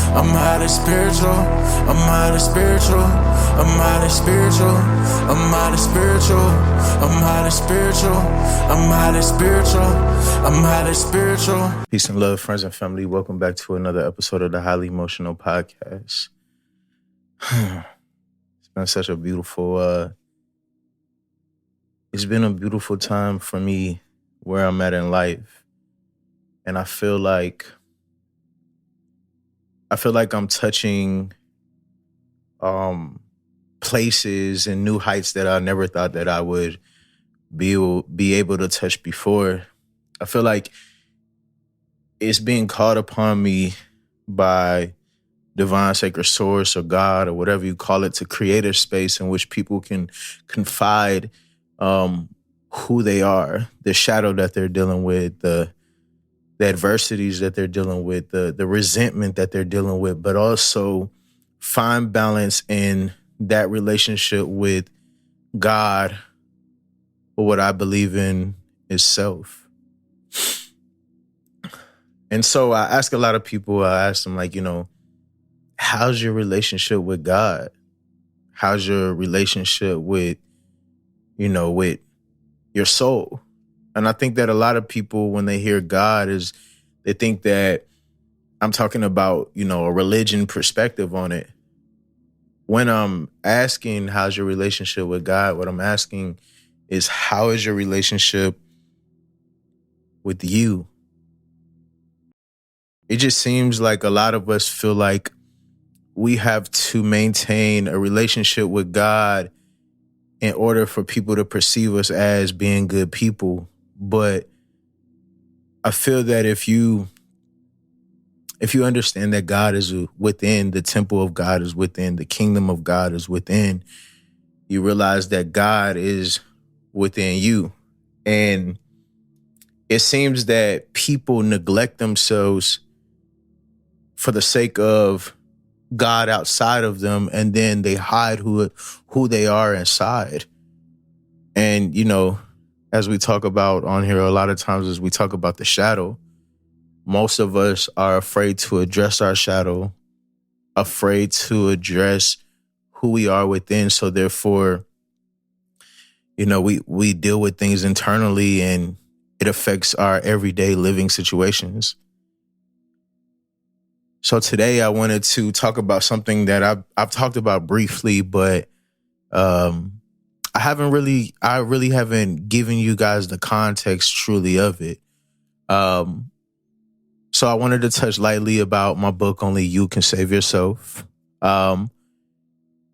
I'm highly spiritual. I'm highly spiritual. I'm highly spiritual. I'm highly spiritual. I'm highly spiritual. I'm highly spiritual. I'm highly spiritual. Peace and love, friends and family. Welcome back to another episode of the Highly Emotional Podcast. It's been such a beautiful, it's been a beautiful time for me where I'm at in life. And I feel like I'm touching places and new heights that I never thought that I would be able to touch before. I feel like it's being called upon me by divine sacred source or God or whatever you call it to create a space in which people can confide who they are, the shadow that they're dealing with, the adversities that they're dealing with, the resentment that they're dealing with, but also find balance in that relationship with God, or what I believe in is self. And so I ask a lot of people, I ask them like, how's your relationship with God? How's your relationship with with your soul? And I think that a lot of people, when they hear God, they think that I'm talking about, a religion perspective on it. When I'm asking, how's your relationship with God? What I'm asking is, how is your relationship with you? It just seems like a lot of us feel like we have to maintain a relationship with God in order for people to perceive us as being good people. But I feel that if you understand that God is within, the temple of God is within, the kingdom of God is within, you realize that God is within you. And it seems that people neglect themselves for the sake of God outside of them, and then they hide who they are inside. And, as we talk about on here, a lot of times as we talk about the shadow, most of us are afraid to address our shadow, afraid to address who we are within. So therefore, we deal with things internally and it affects our everyday living situations. So today I wanted to talk about something that I've talked about briefly, but I really haven't given you guys the context truly of it. So I wanted to touch lightly about my book, Only You Can Save Yourself. And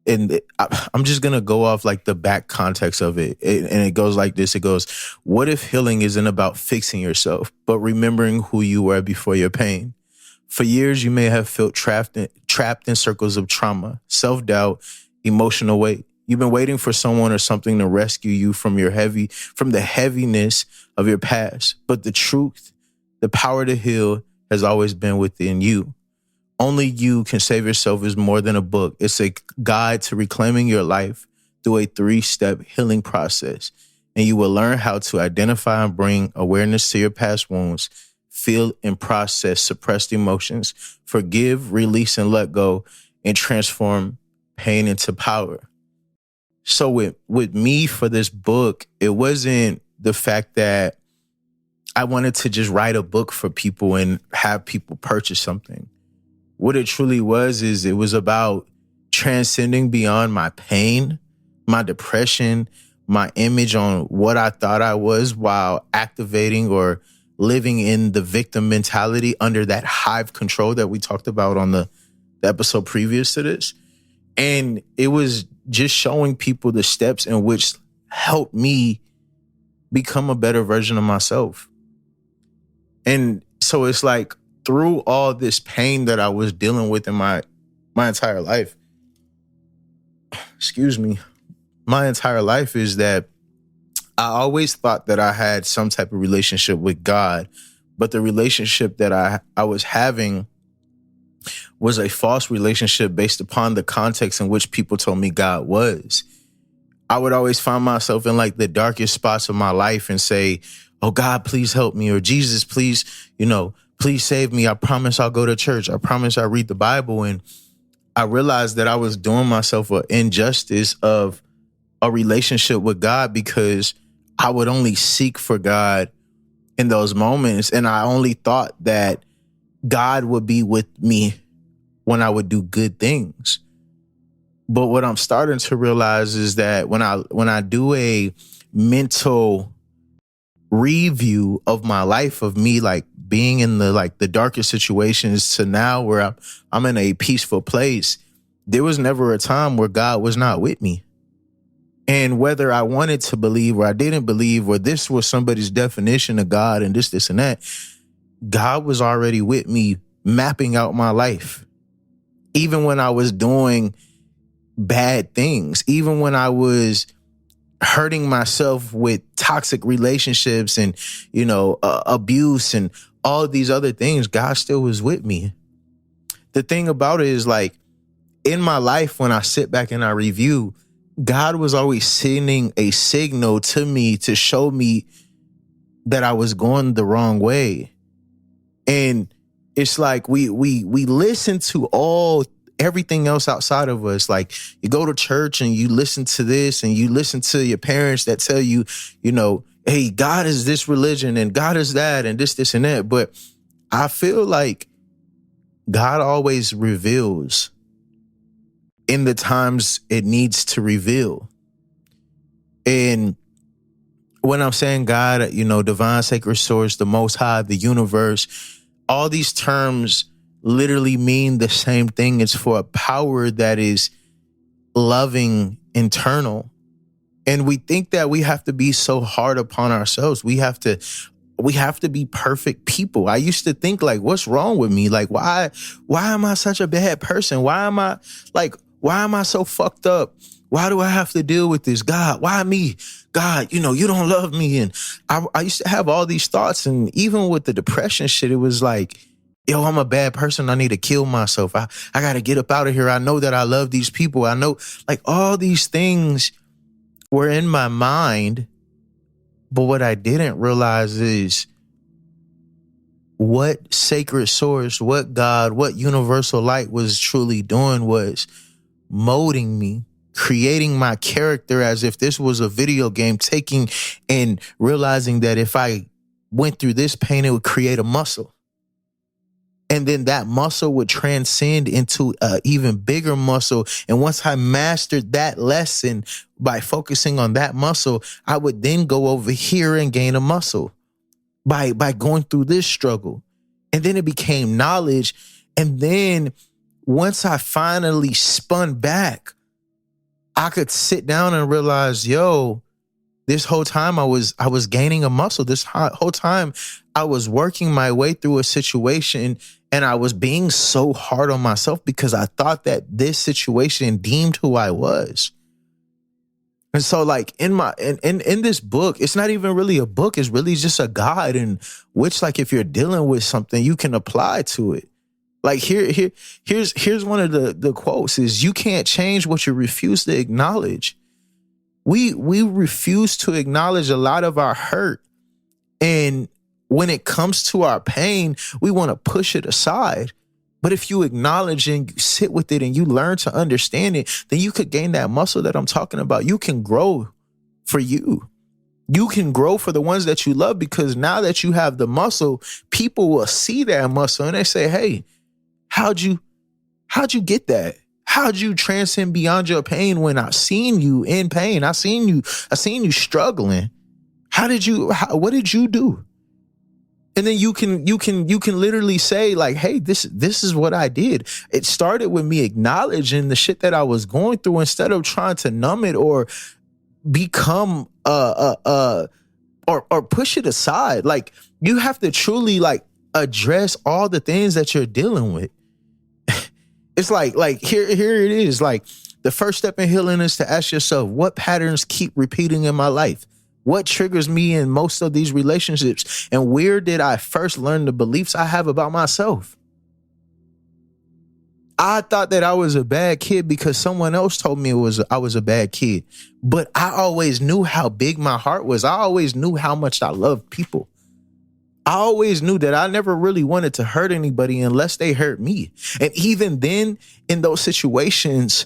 I'm just going to go off like the back context of it. And it goes like this. It goes, what if healing isn't about fixing yourself, but remembering who you were before your pain? For years, you may have felt trapped in circles of trauma, self-doubt, emotional weight. You've been waiting for someone or something to rescue you from the heaviness of your past. But the truth, the power to heal, has always been within you. Only You Can Save Yourself is more than a book. It's a guide to reclaiming your life through a 3-step healing process. And you will learn how to identify and bring awareness to your past wounds, feel and process suppressed emotions, forgive, release, and let go, and transform pain into power. So with me for this book, it wasn't the fact that I wanted to just write a book for people and have people purchase something. What it truly was is it was about transcending beyond my pain, my depression, my image on what I thought I was, while activating or living in the victim mentality under that hive control that we talked about on the episode previous to this. And it was just showing people the steps in which helped me become a better version of myself. And so it's like through all this pain that I was dealing with in my entire life, my entire life, is that I always thought that I had some type of relationship with God, but the relationship that I was having was a false relationship based upon the context in which people told me God was. I would always find myself in like the darkest spots of my life and say, oh God, please help me. Or Jesus, please, Please save me. I promise I'll go to church. I promise I'll read the Bible. And I realized that I was doing myself an injustice of a relationship with God, because I would only seek for God in those moments. And I only thought that God would be with me when I would do good things. But what I'm starting to realize is that when I do a mental review of my life, of me like being in the darkest situations to now where I'm in a peaceful place, there was never a time where God was not with me. And whether I wanted to believe or I didn't believe, or this was somebody's definition of God and this and that, God was already with me, mapping out my life. Even when I was doing bad things, even when I was hurting myself with toxic relationships and, abuse and all these other things, God still was with me. The thing about it is, like, in my life, when I sit back and I review, God was always sending a signal to me to show me that I was going the wrong way. And it's like we listen to everything else outside of us. Like, you go to church and you listen to this, and you listen to your parents that tell you, hey, God is this religion and God is that and this and that. But I feel like God always reveals in the times it needs to reveal. And when I'm saying God, divine, sacred source, the Most High, the universe, all these terms literally mean the same thing. It's for a power that is loving, internal. And we think that we have to be so hard upon ourselves. We have to be perfect people. I used to think, like, what's wrong with me? Like, why am I such a bad person? Why am I so fucked up? Why do I have to deal with this? God, why me? God, you don't love me. And I used to have all these thoughts. And even with the depression shit, it was like, yo, I'm a bad person. I need to kill myself. I got to get up out of here. I know that I love these people. I know, like, all these things were in my mind. But what I didn't realize is what sacred source, what God, what universal light was truly doing was molding me, creating my character as if this was a video game, taking and realizing that if I went through this pain, it would create a muscle. And then that muscle would transcend into an even bigger muscle. And once I mastered that lesson by focusing on that muscle, I would then go over here and gain a muscle by going through this struggle. And then it became knowledge. And then once I finally spun back, I could sit down and realize, yo, this whole time I was gaining a muscle. This whole time I was working my way through a situation, and I was being so hard on myself because I thought that this situation deemed who I was. And so, like, in this book, it's not even really a book. It's really just a guide in which, like, if you're dealing with something, you can apply to it. Like, here's one of the quotes is, you can't change what you refuse to acknowledge. We refuse to acknowledge a lot of our hurt. And when it comes to our pain, we want to push it aside. But if you acknowledge and you sit with it and you learn to understand it, then you could gain that muscle that I'm talking about. You can grow for you. You can grow for the ones that you love, because now that you have the muscle, people will see that muscle and they say, hey, how'd you get that? How'd you transcend beyond your pain when I've seen you in pain? I seen you struggling. What did you do? And then you can literally say, like, hey, this is what I did. It started with me acknowledging the shit that I was going through instead of trying to numb it or become or push it aside. Like, you have to truly, like, address all the things that you're dealing with. It's like here it is. Like, the first step in healing is to ask yourself, what patterns keep repeating in my life? What triggers me in most of these relationships? And where did I first learn the beliefs I have about myself? I thought that I was a bad kid because someone else told me I was a bad kid. But I always knew how big my heart was. I always knew how much I loved people. I always knew that I never really wanted to hurt anybody unless they hurt me. And even then, in those situations,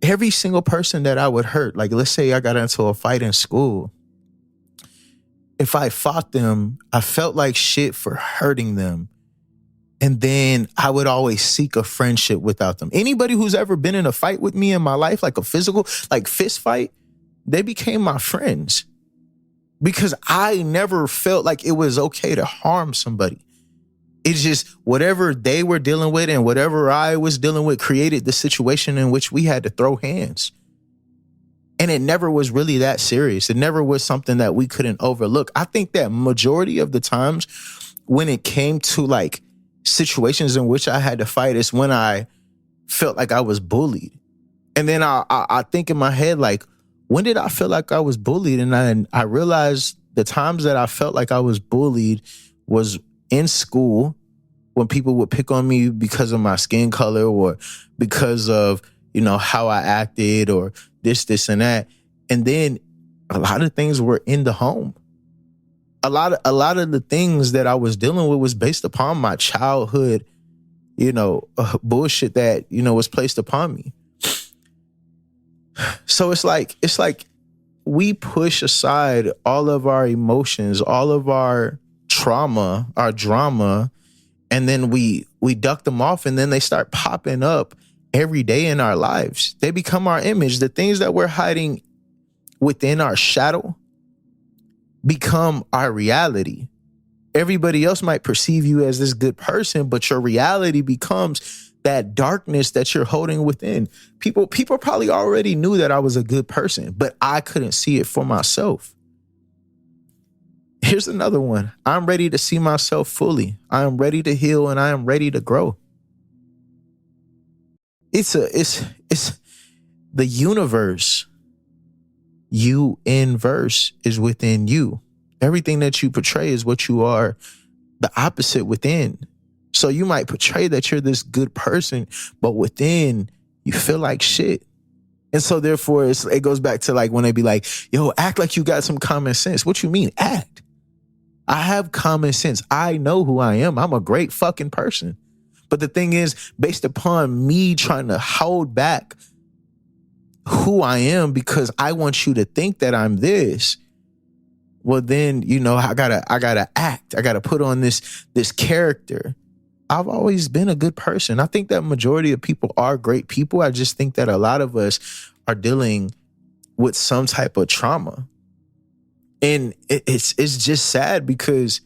every single person that I would hurt, like let's say I got into a fight in school, if I fought them, I felt like shit for hurting them. And then I would always seek a friendship without them. Anybody who's ever been in a fight with me in my life, like a physical, like fist fight, they became my friends because I never felt like it was okay to harm somebody. It's just whatever they were dealing with and whatever I was dealing with created the situation in which we had to throw hands. And it never was really that serious. It never was something that we couldn't overlook. I think that majority of the times when it came to like situations in which I had to fight is when I felt like I was bullied. And then I think in my head, like, when did I feel like I was bullied? And I realized the times that I felt like I was bullied was in school when people would pick on me because of my skin color or because of, you know, how I acted or this, and that. And then a lot of things were in the home. A lot of the things that I was dealing with was based upon my childhood, you know, bullshit that, you know, was placed upon me. So it's like we push aside all of our emotions, all of our trauma, our drama, and then we duck them off, and then they start popping up every day in our lives. They become our image. The things that we're hiding within our shadow become our reality. Everybody else might perceive you as this good person, but your reality becomes that darkness that you're holding within. People probably already knew that I was a good person, but I couldn't see it for myself. Here's another one. I'm ready to see myself fully. I am ready to heal and I am ready to grow. It's the universe. You in verse is within you. Everything that you portray is what you are, the opposite within. So you might portray that you're this good person, but within you feel like shit. And so therefore it goes back to like when they be like, yo, act like you got some common sense. What you mean act? I have common sense. I know who I am. I'm a great fucking person. But the thing is, based upon me trying to hold back who I am because I want you to think that I'm this, well then, you know, I gotta act. I gotta put on this character. I've always been a good person. I think that majority of people are great people. I just think that a lot of us are dealing with some type of trauma. And it's just sad because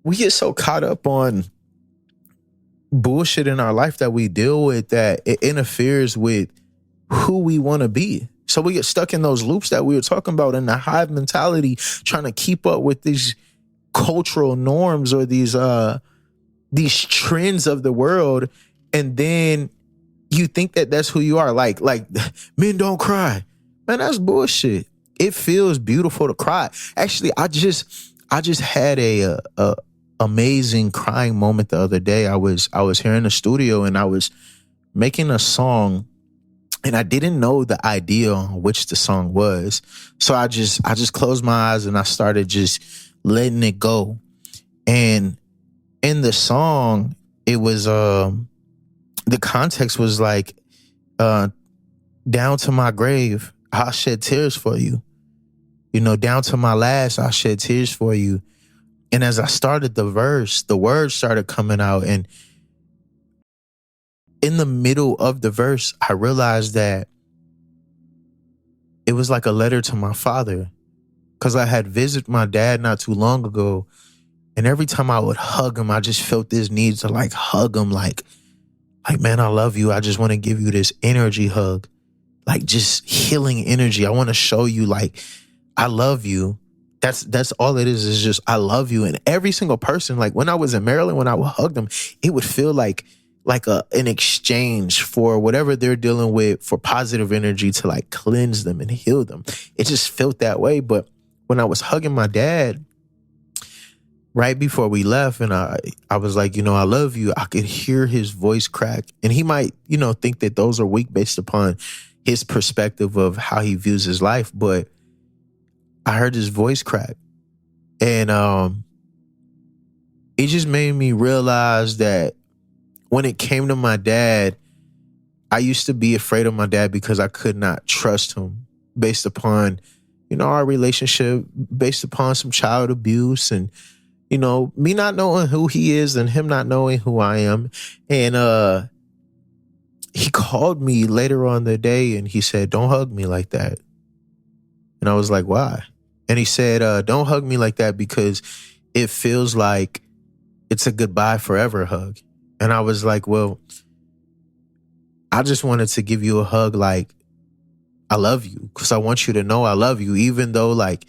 we get so caught up on bullshit in our life that we deal with that it interferes with who we want to be. So we get stuck in those loops that we were talking about in the hive mentality, trying to keep up with these cultural norms or these trends of the world. And then you think that that's who you are. Like men don't cry, man. That's bullshit. It feels beautiful to cry. Actually, I just had a amazing crying moment the other day. I was here in the studio and I was making a song and I didn't know the idea on which the song was. So I just closed my eyes and I started just letting it go. And in the song, it was the context was like down to my grave, I'll shed tears for you. You know, down to my last, I'll shed tears for you. And as I started the verse, the words started coming out. And in the middle of the verse, I realized that it was like a letter to my father. Because I had visited my dad not too long ago. And every time I would hug him, I just felt this need to like hug him. Like, man, I love you. I just want to give you this energy hug. Like just healing energy. I want to show you like, I love you. That's all it is just I love you. And every single person, like when I was in Maryland, when I would hug them, it would feel like an exchange for whatever they're dealing with for positive energy to like cleanse them and heal them. It just felt that way. But when I was hugging my dad right before we left and I was like, you know, I love you, I could hear his voice crack. And he might, you know, think that those are weak based upon his perspective of how he views his life. But I heard his voice crack. And it just made me realize that when it came to my dad, I used to be afraid of my dad because I could not trust him based upon, our relationship, based upon some child abuse and, me not knowing who he is and him not knowing who I am. And he called me later on the day and he said, "Don't hug me like that." And I was like, "Why?" And he said, "Don't hug me like that because it feels like it's a goodbye forever hug." And I was like, "Well, I just wanted to give you a hug like, I love you, because I want you to know I love you, even though like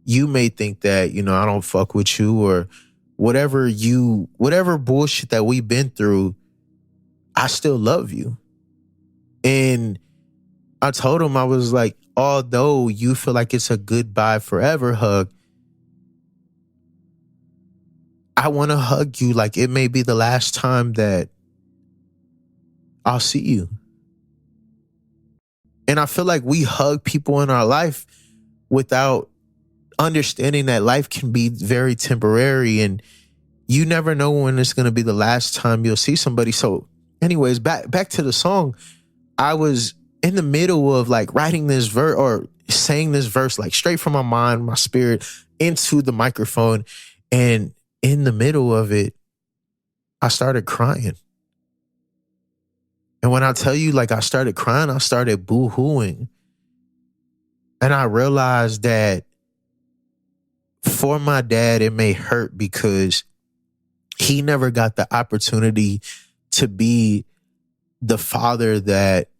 you may think that, I don't fuck with you or whatever bullshit that we've been through, I still love you." And I told him, I was like, although you feel like it's a goodbye forever hug, I want to hug you like it may be the last time that I'll see you. And I feel like we hug people in our life without understanding that life can be very temporary and you never know when it's going to be the last time you'll see somebody. So anyways, back to the song. I was in the middle of like writing this verse or saying this verse, like straight from my mind, my spirit into the microphone. And in the middle of it, I started crying. And when I tell you, like I started crying, I started boo-hooing. And I realized that for my dad, it may hurt because he never got the opportunity to be the father that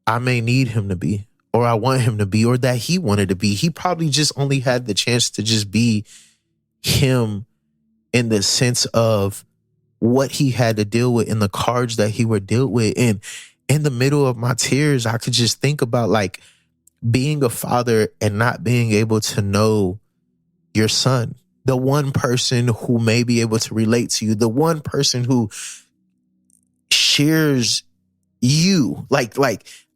I may need him to be, or I want him to be, or that he wanted to be. He probably just only had the chance to just be him in the sense of what he had to deal with and the cards that he would deal with. And in the middle of my tears, I could just think about like being a father and not being able to know your son, the one person who may be able to relate to you, the one person who shares you. Like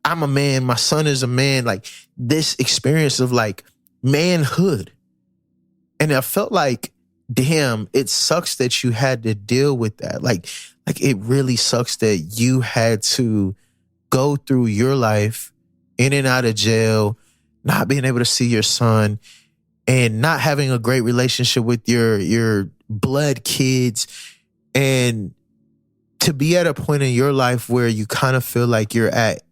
I'm a man, my son is a man, like this experience of like manhood. And I felt like, damn, it sucks that you had to deal with that. Like it really sucks that you had to go through your life in and out of jail, not being able to see your son and not having a great relationship with your blood kids, and to be at a point in your life where you kind of feel like you're at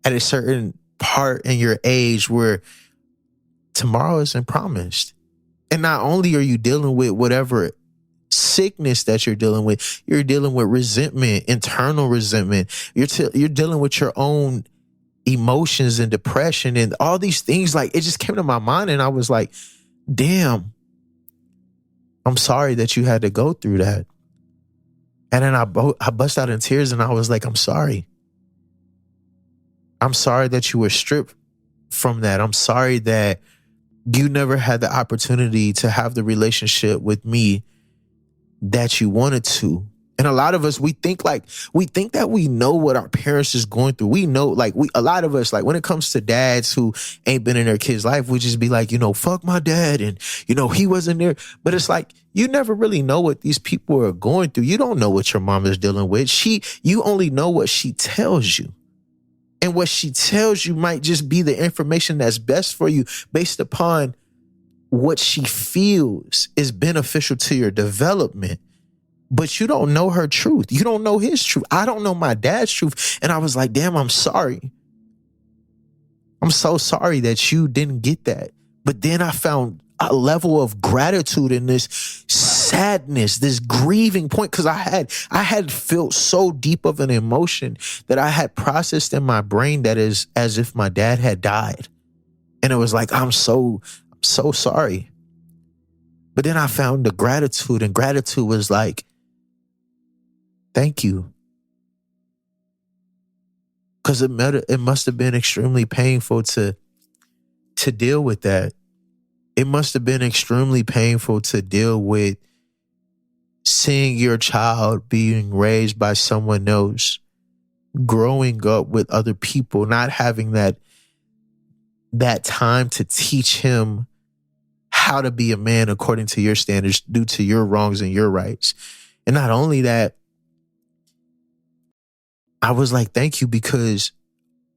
a certain part in your age where tomorrow isn't promised. And not only are you dealing with whatever sickness that you're dealing with resentment, internal resentment. You're dealing with your own emotions and depression and all these things. Like it just came to my mind and I was like, damn, I'm sorry that you had to go through that. And then I bust out in tears and I was like, I'm sorry. I'm sorry that you were stripped from that. I'm sorry that you never had the opportunity to have the relationship with me that you wanted to. And a lot of us, we think that we know what our parents is going through. We know, a lot of us, like when it comes to dads who ain't been in their kids' life, we just be like, fuck my dad. And, he wasn't there. But it's like, you never really know what these people are going through. You don't know what your mom is dealing with. You only know what she tells you. And what she tells you might just be the information that's best for you based upon what she feels is beneficial to your development. But you don't know her truth. You don't know his truth. I don't know my dad's truth. And I was like, damn, I'm sorry. I'm so sorry that you didn't get that. But then I found a level of gratitude in this sadness, this grieving point, because I had felt so deep of an emotion that I had processed in my brain that is as if my dad had died. And it was like, I'm so sorry. But then I found the gratitude, and gratitude was like, thank you. Because it must have been extremely painful to deal with that. It must have been extremely painful to deal with seeing your child being raised by someone else, growing up with other people, not having that time to teach him how to be a man according to your standards due to your wrongs and your rights. And not only that, I was like, thank you, because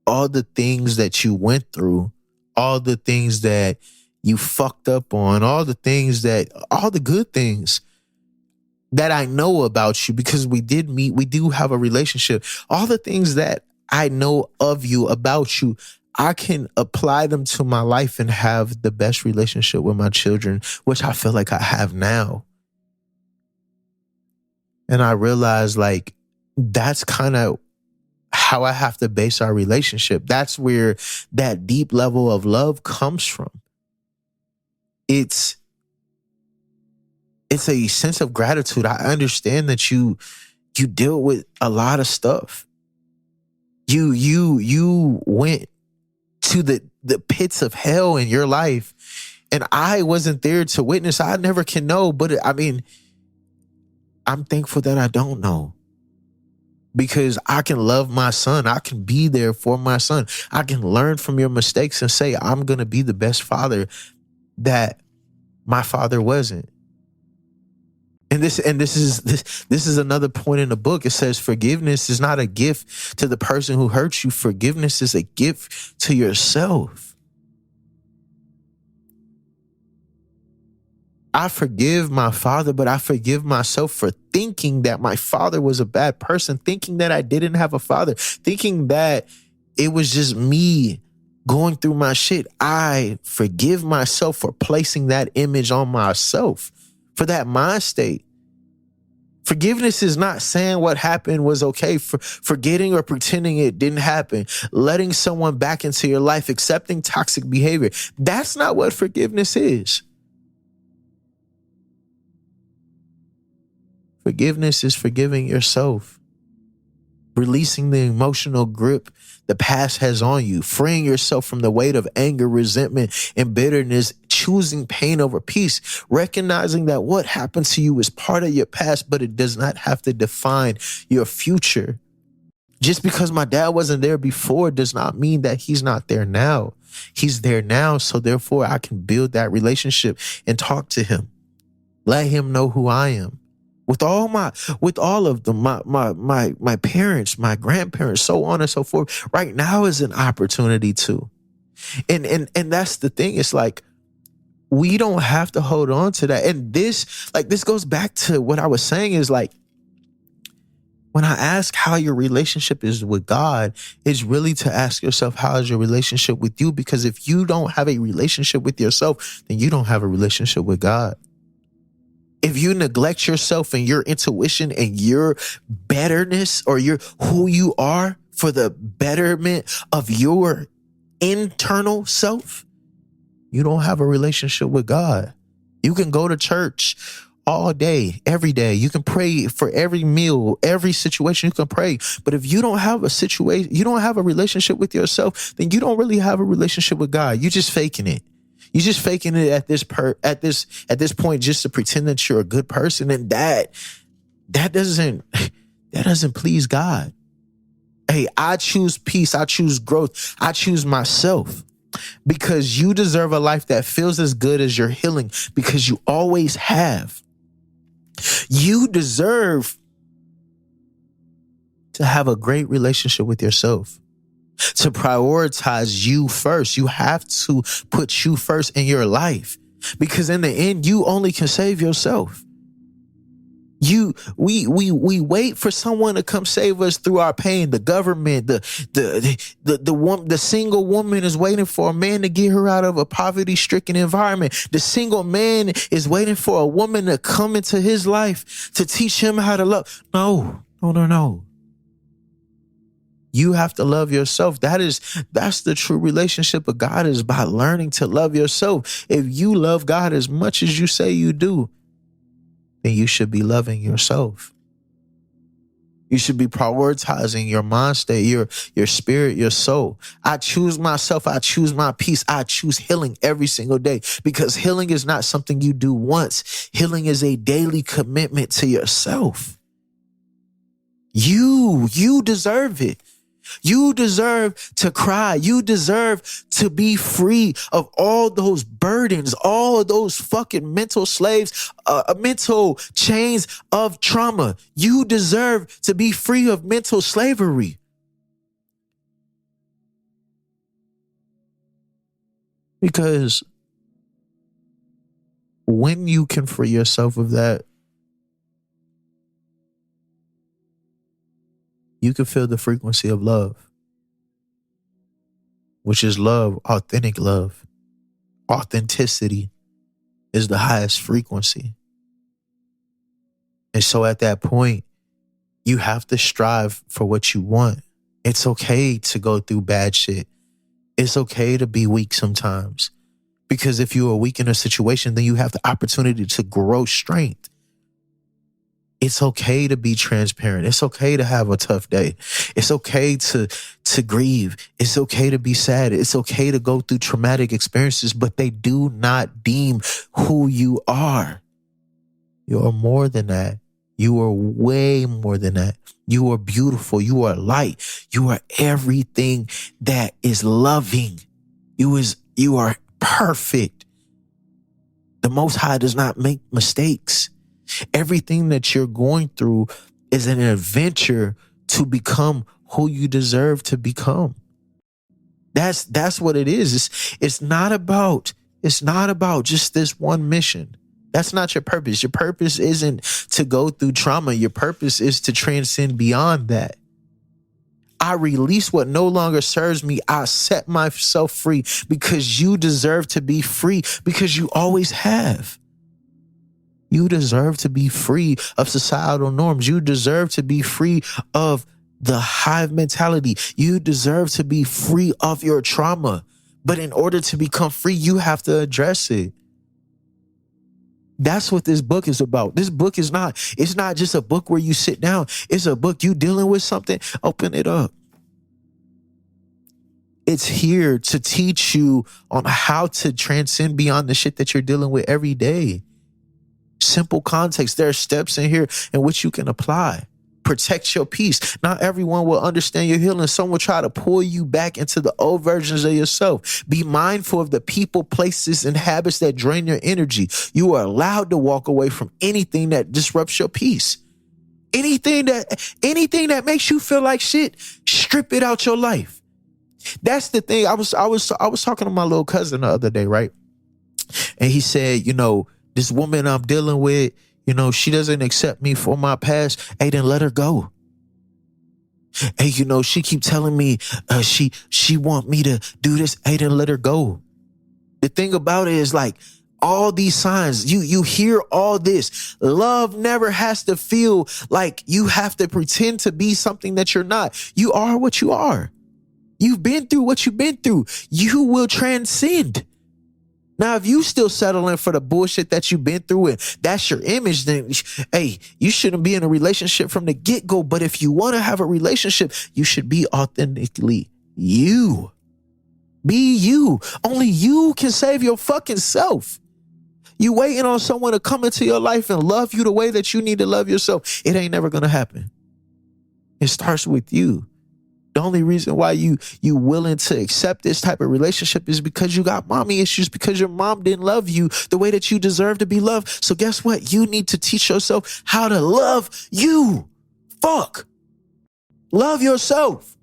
all the things that you went through, all the things that you fucked up on, all the good things that I know about you, because we did meet, we do have a relationship, all the things that I know of you, about you, I can apply them to my life and have the best relationship with my children, which I feel like I have now. And I realized, like, that's kind of how I have to base our relationship. That's where that deep level of love comes from. It's a sense of gratitude. I understand that you deal with a lot of stuff. You went to the pits of hell in your life, and I wasn't there to witness. I never can know, but I mean, I'm thankful that I don't know, because I can love my son. I can be there for my son. I can learn from your mistakes and say, I'm going to be the best father that my father wasn't. And this is another point in the book. It says forgiveness is not a gift to the person who hurts you. Forgiveness is a gift to yourself. I forgive my father, but I forgive myself for thinking that my father was a bad person, thinking that I didn't have a father, thinking that it was just me going through my shit. I forgive myself for placing that image on myself, for that mind state. Forgiveness is not saying what happened was okay, for forgetting or pretending it didn't happen, letting someone back into your life, accepting toxic behavior. That's not what forgiveness is. Forgiveness is forgiving yourself, releasing the emotional grip the past has on you, freeing yourself from the weight of anger, resentment, and bitterness, choosing pain over peace, recognizing that what happened to you is part of your past, but it does not have to define your future. Just because my dad wasn't there before does not mean that he's not there now. He's there now, so therefore I can build that relationship and talk to him. Let him know who I am. With all of them, my parents, my grandparents, so on and so forth. Right now is an opportunity to. And that's the thing. It's like, we don't have to hold on to that. And this goes back to what I was saying, is like, when I ask how your relationship is with God, it's really to ask yourself, how is your relationship with you? Because if you don't have a relationship with yourself, then you don't have a relationship with God. If you neglect yourself and your intuition and your betterness, or your who you are for the betterment of your internal self, you don't have a relationship with God. You can go to church all day, every day. You can pray for every meal, every situation you can pray. But if you don't have you don't have a relationship with yourself, then you don't really have a relationship with God. You're just faking it. You're just faking it at this point, just to pretend that you're a good person, and that doesn't please God. Hey, I choose peace. I choose growth. I choose myself, because you deserve a life that feels as good as your healing, because you always have. You deserve to have a great relationship with yourself, to prioritize you first. You have to put you first in your life, because in the end, you only can save yourself. We wait for someone to come save us through our pain. The government, the single woman is waiting for a man to get her out of a poverty-stricken environment. The single man is waiting for a woman to come into his life to teach him how to love. No. You have to love yourself. That's the true relationship with God, is by learning to love yourself. If you love God as much as you say you do, then you should be loving yourself. You should be prioritizing your mind state, your spirit, your soul. I choose myself. I choose my peace. I choose healing every single day, because healing is not something you do once. Healing is a daily commitment to yourself. You deserve it. You deserve to cry. You deserve to be free of all those burdens, all of those fucking mental slaves, mental chains of trauma. You deserve to be free of mental slavery. Because when you can free yourself of that, you can feel the frequency of love, which is love, authentic love. Authenticity is the highest frequency. And so at that point, you have to strive for what you want. It's okay to go through bad shit. It's okay to be weak sometimes. Because if you are weak in a situation, then you have the opportunity to grow strength. It's okay to be transparent. It's okay to have a tough day. It's okay to grieve. It's okay to be sad. It's okay to go through traumatic experiences, but they do not deem who you are. You are more than that. You are way more than that. You are beautiful. You are light. You are everything that is loving. You are perfect. The Most High does not make mistakes. Everything that you're going through is an adventure to become who you deserve to become. That's what it is. It's not about just this one mission. That's not your purpose. Your purpose isn't to go through trauma. Your purpose is to transcend beyond that. I release what no longer serves me. I set myself free because you deserve to be free, because you always have. You deserve to be free of societal norms. You deserve to be free of the hive mentality. You deserve to be free of your trauma. But in order to become free, you have to address it. That's what this book is about. This book is it's not just a book where you sit down. It's a book you dealing with something, open it up. It's here to teach you on how to transcend beyond the shit that you're dealing with every day. Simple context. There are steps in here in which you can apply. Protect your peace. Not everyone will understand your healing. Some will try to pull you back into the old versions of yourself. Be mindful of the people, places, and habits that drain your energy. You are allowed to walk away from anything that disrupts your peace. Anything that makes you feel like shit, strip it out your life. That's the thing. I was talking to my little cousin the other day, right? And he said, this woman I'm dealing with, she doesn't accept me for my past. Hey, then let her go. Hey, she keep telling me she want me to do this. Hey, then let her go. The thing about it is, like, all these signs, you hear all this. Love never has to feel like you have to pretend to be something that you're not. You are what you are. You've been through what you've been through. You will transcend. Now, if you still settling for the bullshit that you've been through and that's your image, then, hey, you shouldn't be in a relationship from the get-go. But if you want to have a relationship, you should be authentically you. Be you. Only you can save your fucking self. You waiting on someone to come into your life and love you the way that you need to love yourself. It ain't never going to happen. It starts with you. The only reason why you willing to accept this type of relationship is because you got mommy issues, because your mom didn't love you the way that you deserve to be loved. So guess what? You need to teach yourself how to love you. Fuck. Love yourself.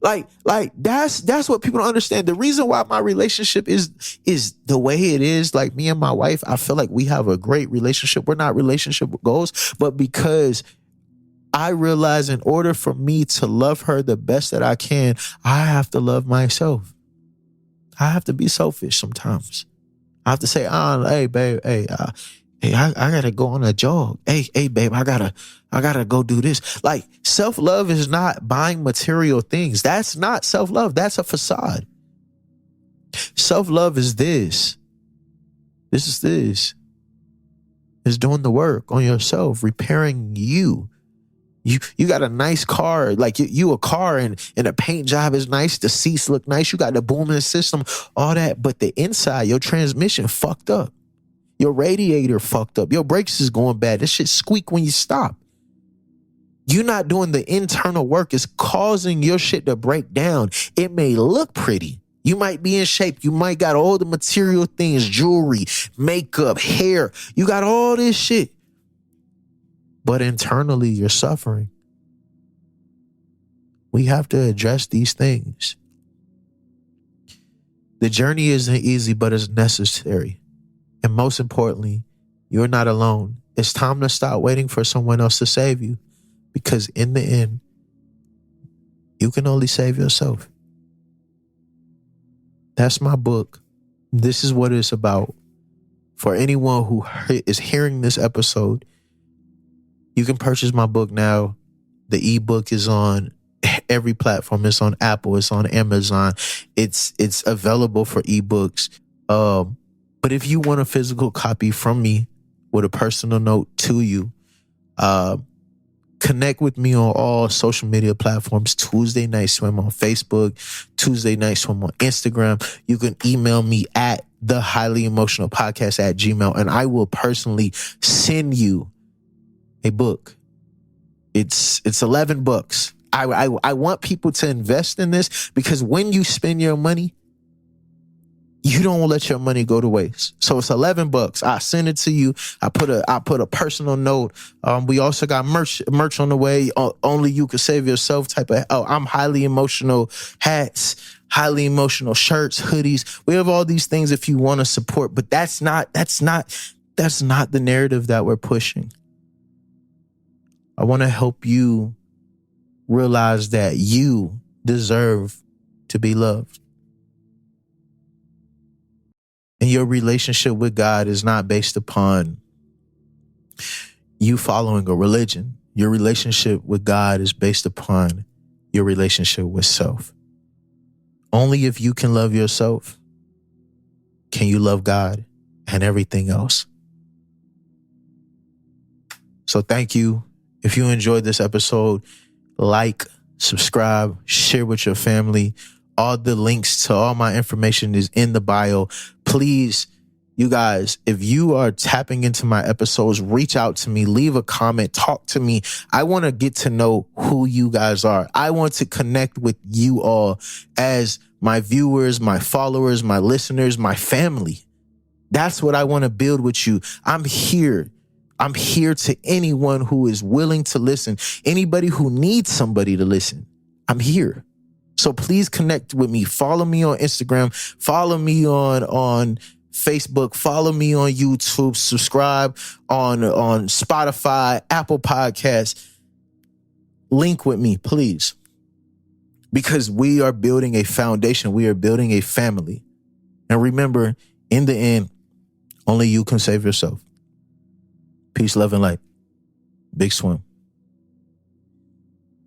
Like that's what people don't understand. The reason why my relationship is the way it is, like me and my wife, I feel like we have a great relationship. We're not relationship goals, but because I realize in order for me to love her the best that I can, I have to love myself. I have to be selfish sometimes. I have to say, hey, babe, I gotta go on a jog. Hey, babe, I gotta go do this. Like, self-love is not buying material things. That's not self-love. That's a facade. Self-love is this. This. It's doing the work on yourself, repairing you. You got a nice car, like you a car and the paint job is nice. The seats look nice. You got the booming system, all that. But the inside, your transmission fucked up. Your radiator fucked up. Your brakes is going bad. This shit squeak when you stop. You not doing the internal work is causing your shit to break down. It may look pretty. You might be in shape. You might got all the material things, jewelry, makeup, hair. You got all this shit. But internally, you're suffering. We have to address these things. The journey isn't easy, but it's necessary. And most importantly, you're not alone. It's time to stop waiting for someone else to save you. Because in the end, you can only save yourself. That's my book. This is what it's about. For anyone who is hearing this episode, you can purchase my book now. The ebook is on every platform. It's on Apple. It's on Amazon. It's available for ebooks. But if you want a physical copy from me with a personal note to you, connect with me on all social media platforms. Tuesday Night Swim on Facebook, Tuesday Night Swim on Instagram. You can email me at thehighlyemotionalpodcast@gmail.com, and I will personally send you a book. It's $11. I want people to invest in this, because when you spend your money, you don't let your money go to waste. So it's $11. I send it to you. I put a personal note. We also got merch on the way. Only you can save yourself type of. I'm highly emotional hats, highly emotional shirts, hoodies. We have all these things if you want to support, but that's not the narrative that we're pushing. I want to help you realize that you deserve to be loved. And your relationship with God is not based upon you following a religion. Your relationship with God is based upon your relationship with self. Only if you can love yourself can you love God and everything else. So thank you. If you enjoyed this episode, like, subscribe, share with your family. All the links to all my information is in the bio. Please, you guys, if you are tapping into my episodes, reach out to me, leave a comment, talk to me. I want to get to know who you guys are. I want to connect with you all as my viewers, my followers, my listeners, my family. That's what I want to build with you. I'm here. I'm here to anyone who is willing to listen. Anybody who needs somebody to listen. I'm here. So please connect with me. Follow me on Instagram. Follow me on Facebook. Follow me on YouTube. Subscribe on Spotify, Apple Podcasts. Link with me, please. Because we are building a foundation. We are building a family. And remember, in the end, only you can save yourself. Peace, love, and light. Big swim.